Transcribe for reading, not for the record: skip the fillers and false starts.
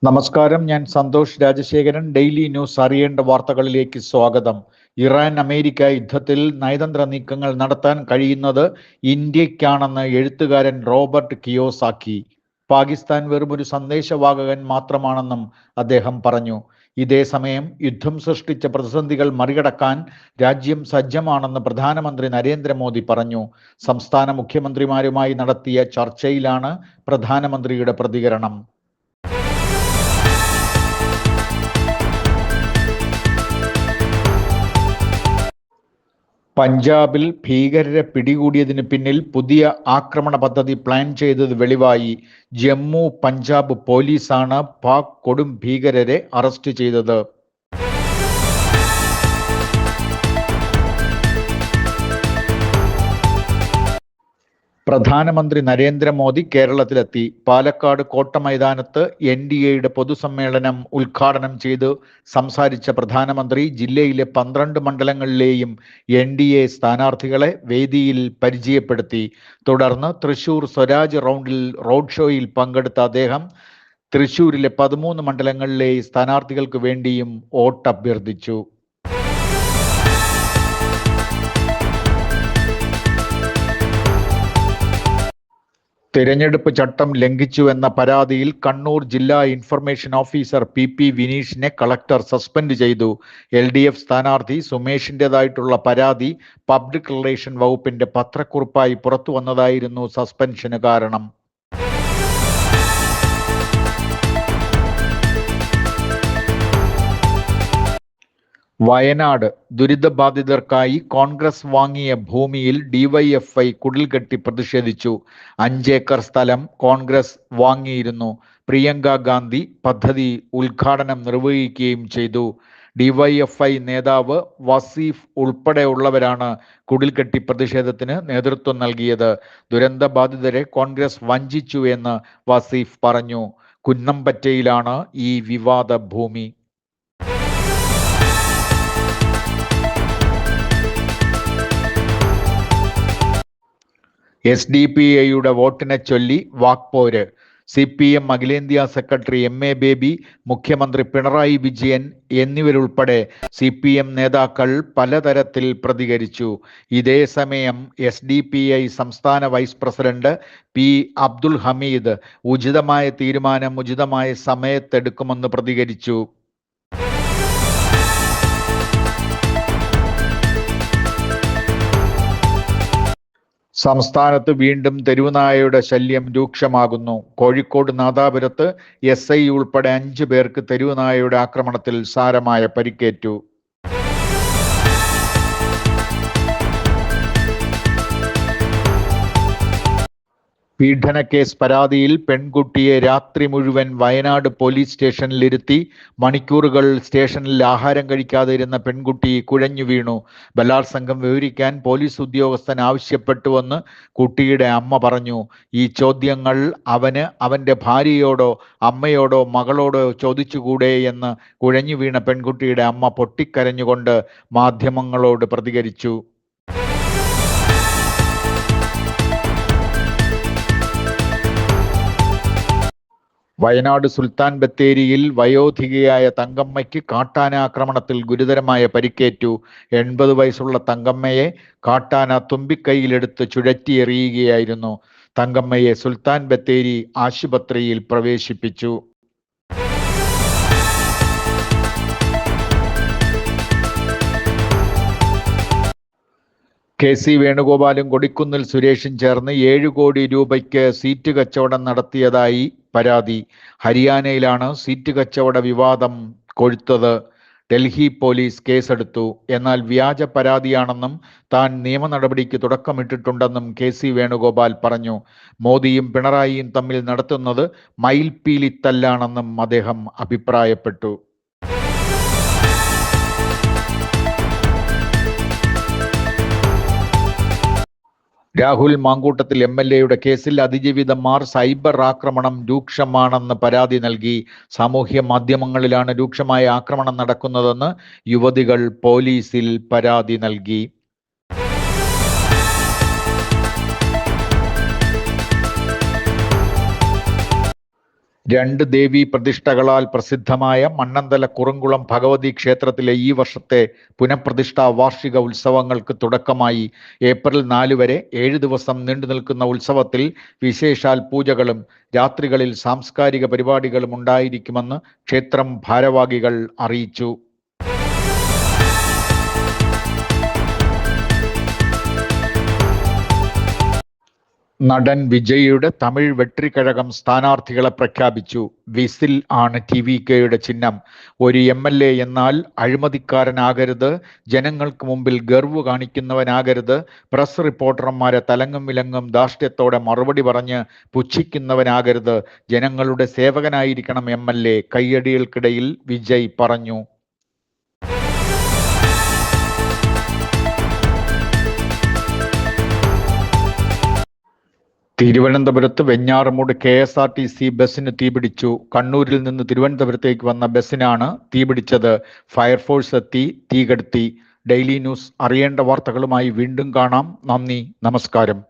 നമസ്കാരം, ഞാൻ Santhosh Rajasekharan. Daily news അറിയേണ്ട വാർത്തകളിലേക്ക് സ്വാഗതം. ഇറാൻ അമേരിക്ക യുദ്ധത്തിൽ നയതന്ത്ര നീക്കങ്ങൾ നടത്താൻ കഴിയുന്നത് ഇന്ത്യക്കാണെന്ന് എഴുത്തുകാരൻ റോബർട്ട് കിയോസാക്കി. പാകിസ്ഥാൻ വെറുമൊരു സന്ദേശവാഹകൻ മാത്രമാണെന്നും അദ്ദേഹം പറഞ്ഞു. ഇതേസമയം യുദ്ധം സൃഷ്ടിച്ച പ്രതിസന്ധികൾ മറികടക്കാൻ രാജ്യം സജ്ജമാണെന്ന് പ്രധാനമന്ത്രി നരേന്ദ്രമോദി പറഞ്ഞു. സംസ്ഥാന മുഖ്യമന്ത്രിമാരുമായി നടത്തിയ ചർച്ചയിലാണ് പ്രധാനമന്ത്രിയുടെ പ്രതികരണം. പഞ്ചാബിൽ ഭീകരരെ പിടികൂടിയതിന് പിന്നിൽ പുതിയ ആക്രമണ പദ്ധതി പ്ലാൻ ചെയ്തത് വെളിവായി. ജമ്മു പഞ്ചാബ് പോലീസാണ് പാക് കൊടും ഭീകരരെ അറസ്റ്റ് ചെയ്തത്. പ്രധാനമന്ത്രി നരേന്ദ്രമോദി കേരളത്തിലെത്തി. പാലക്കാട് കോട്ടമൈതാനത്ത് NDAയുടെ പൊതുസമ്മേളനം ഉദ്ഘാടനം ചെയ്ത് സംസാരിച്ച പ്രധാനമന്ത്രി ജില്ലയിലെ 12 മണ്ഡലങ്ങളിലെയും NDA സ്ഥാനാർത്ഥികളെ വേദിയിൽ പരിചയപ്പെടുത്തി. തുടർന്ന് തൃശൂർ സ്വരാജ് റോഡ് ഷോയിൽ പങ്കെടുത്ത അദ്ദേഹം തൃശൂരിലെ 13 മണ്ഡലങ്ങളിലെ സ്ഥാനാർത്ഥികൾക്ക് വേണ്ടിയും വോട്ട് അഭ്യർത്ഥിച്ചു. തിരഞ്ഞെടുപ്പ് ചട്ടം ലംഘിച്ചുവെന്ന പരാതിയിൽ കണ്ണൂർ ജില്ലാ ഇൻഫർമേഷൻ ഓഫീസർ PP വിനീഷിനെ കളക്ടർ സസ്പെൻഡ് ചെയ്തു. LDF സ്ഥാനാർത്ഥി സുമേഷിൻ്റെതായിട്ടുള്ള പരാതി പബ്ലിക് റിലേഷൻ വകുപ്പിന്റെ പത്രക്കുറിപ്പായി പുറത്തുവന്നതായിരുന്നു സസ്പെൻഷന് കാരണം. വയനാട് ദുരിതബാധിതർക്കായി കോൺഗ്രസ് വാങ്ങിയ ഭൂമിയിൽ DYFI കുടിൽകെട്ടി പ്രതിഷേധിച്ചു. 5 ഏക്കർ സ്ഥലം കോൺഗ്രസ് വാങ്ങിയിരുന്നു. പ്രിയങ്ക ഗാന്ധി പദ്ധതി ഉദ്ഘാടനം നിർവഹിക്കുകയും ചെയ്തു. DYFI നേതാവ് വസീഫ് ഉൾപ്പെടെയുള്ളവരാണ് കുടിൽകെട്ടി പ്രതിഷേധത്തിന് നേതൃത്വം നൽകിയത്. ദുരന്തബാധിതരെ കോൺഗ്രസ് വഞ്ചിച്ചു എന്ന് വസീഫ് പറഞ്ഞു. കുന്നംപറ്റയിലാണ് ഈ വിവാദ ഭൂമി. SDPIയുടെ വോട്ടിനെ ചൊല്ലി വാക്പോര്. CPM അഖിലേന്ത്യാ സെക്രട്ടറി MA ബേബി, മുഖ്യമന്ത്രി പിണറായി വിജയൻ എന്നിവരുൾപ്പെടെ CPM നേതാക്കൾ പലതരത്തിൽ പ്രതികരിച്ചു. ഇതേസമയം SDPI സംസ്ഥാന vice president P. Abdul Hameed ഉചിതമായ തീരുമാനം ഉചിതമായ സമയത്തെടുക്കുമെന്ന് പ്രതികരിച്ചു. സംസ്ഥാനത്ത് വീണ്ടും തെരുവുനായയുടെ ശല്യം രൂക്ഷമാകുന്നു. കോഴിക്കോട് നാദാപുരത്ത് SI ഉൾപ്പെടെ 5 പേർക്ക് തെരുവുനായയുടെ ആക്രമണത്തിൽ സാരമായ പരിക്കേറ്റു. പീഡനക്കേസ് പരാതിയിൽ പെൺകുട്ടിയെ രാത്രി മുഴുവൻ വയനാട് പോലീസ് സ്റ്റേഷനിലിരുത്തി. മണിക്കൂറുകൾ സ്റ്റേഷനിൽ ആഹാരം കഴിക്കാതെ ഇരുന്ന പെൺകുട്ടി കുഴഞ്ഞു വീണു. ബലാത്സംഗം വിവരിക്കാൻ പോലീസ് ഉദ്യോഗസ്ഥൻ ആവശ്യപ്പെട്ടുവെന്ന് കുട്ടിയുടെ അമ്മ പറഞ്ഞു. ഈ ചോദ്യങ്ങൾ അവന് അവൻ്റെ ഭാര്യയോടോ അമ്മയോടോ മകളോടോ ചോദിച്ചുകൂടെ എന്ന് കുഴഞ്ഞു വീണ പെൺകുട്ടിയുടെ അമ്മ പൊട്ടിക്കരഞ്ഞുകൊണ്ട് മാധ്യമങ്ങളോട് പ്രതികരിച്ചു. വയനാട് സുൽത്താൻ ബത്തേരിയിൽ വയോധികയായ തങ്കമ്മയ്ക്ക് കാട്ടാന ആക്രമണത്തിൽ ഗുരുതരമായ പരിക്കേറ്റു. 80 വയസ്സുള്ള തങ്കമ്മയെ കാട്ടാന തുമ്പിക്കൈയിലെടുത്ത് ചുഴറ്റിയെറിയുകയായിരുന്നു. തങ്കമ്മയെ സുൽത്താൻ ബത്തേരി ആശുപത്രിയിൽ പ്രവേശിപ്പിച്ചു. KC വേണുഗോപാലും കൊടിക്കുന്നിൽ സുരേഷും ചേർന്ന് 7 കോടി രൂപയ്ക്ക് സീറ്റ് കച്ചവടം നടത്തിയതായി പരാതി. ഹരിയാനയിലാണ് സീറ്റ് കച്ചവട വിവാദം കൊഴുത്തത്. ഡൽഹി പോലീസ് കേസെടുത്തു. എന്നാൽ വ്യാജ പരാതിയാണെന്നും താൻ നിയമ നടപടിക്ക് തുടക്കമിട്ടിട്ടുണ്ടെന്നും KC വേണുഗോപാൽ പറഞ്ഞു. മോദിയും പിണറായിയും തമ്മിൽ നടത്തുന്നത് മയിൽപ്പീലിത്തല്ലാണെന്നും അദ്ദേഹം അഭിപ്രായപ്പെട്ടു. രാഹുൽ മാങ്കൂട്ടത്തിൽ MLAയുടെ കേസിൽ അതിജീവിതന്മാർ സൈബർ ആക്രമണം രൂക്ഷമാണെന്ന് പരാതി നൽകി. സാമൂഹ്യ മാധ്യമങ്ങളിലാണ് രൂക്ഷമായ ആക്രമണം നടക്കുന്നതെന്ന് യുവതികൾ പോലീസിൽ പരാതി നൽകി. രണ്ട് ദേവീ പ്രതിഷ്ഠകളാൽ പ്രസിദ്ധമായ മണ്ണന്തല കുറുങ്കുളം ഭഗവതി ക്ഷേത്രത്തിലെ ഈ വർഷത്തെ പുനഃപ്രതിഷ്ഠാ വാർഷിക ഉത്സവങ്ങൾക്ക് തുടക്കമായി. ഏപ്രിൽ 4 വരെ 7 ദിവസം നീണ്ടുനിൽക്കുന്ന ഉത്സവത്തിൽ വിശേഷാൽ പൂജകളും രാത്രികളിൽ സാംസ്കാരിക പരിപാടികളും ഉണ്ടായിരിക്കുമെന്ന് ക്ഷേത്രം ഭാരവാഹികൾ അറിയിച്ചു. നടൻ വിജയിയുടെ തമിഴ് വെട്രിക്കഴകം സ്ഥാനാർത്ഥികളെ പ്രഖ്യാപിച്ചു. വിസിൽ ആണ് TVKയുടെ ചിഹ്നം. ഒരു MLA എന്നാൽ അഴിമതിക്കാരനാകരുത്, ജനങ്ങൾക്ക് മുമ്പിൽ ഗർവ് കാണിക്കുന്നവനാകരുത്, പ്രസ് റിപ്പോർട്ടർമാരെ തലങ്ങും വിലങ്ങും ധാർഷ്ട്യത്തോടെ മറുപടി പറഞ്ഞ് പുച്ഛിക്കുന്നവനാകരുത്, ജനങ്ങളുടെ സേവകനായിരിക്കണം MLA. കയ്യടികൾക്കിടയിൽ വിജയ് പറഞ്ഞു. തിരുവനന്തപുരത്ത് വെഞ്ഞാറമൂട് KSRTC ബസിന് തീപിടിച്ചു. കണ്ണൂരിൽ നിന്ന് തിരുവനന്തപുരത്തേക്ക് വന്ന ബസിനാണ് തീപിടിച്ചത്. ഫയർഫോഴ്സ് എത്തി തീ കെടുത്തി. ഡെയിലി ന്യൂസ് അറിയേണ്ട വാർത്തകളുമായി വീണ്ടും കാണാം. നന്ദി, നമസ്കാരം.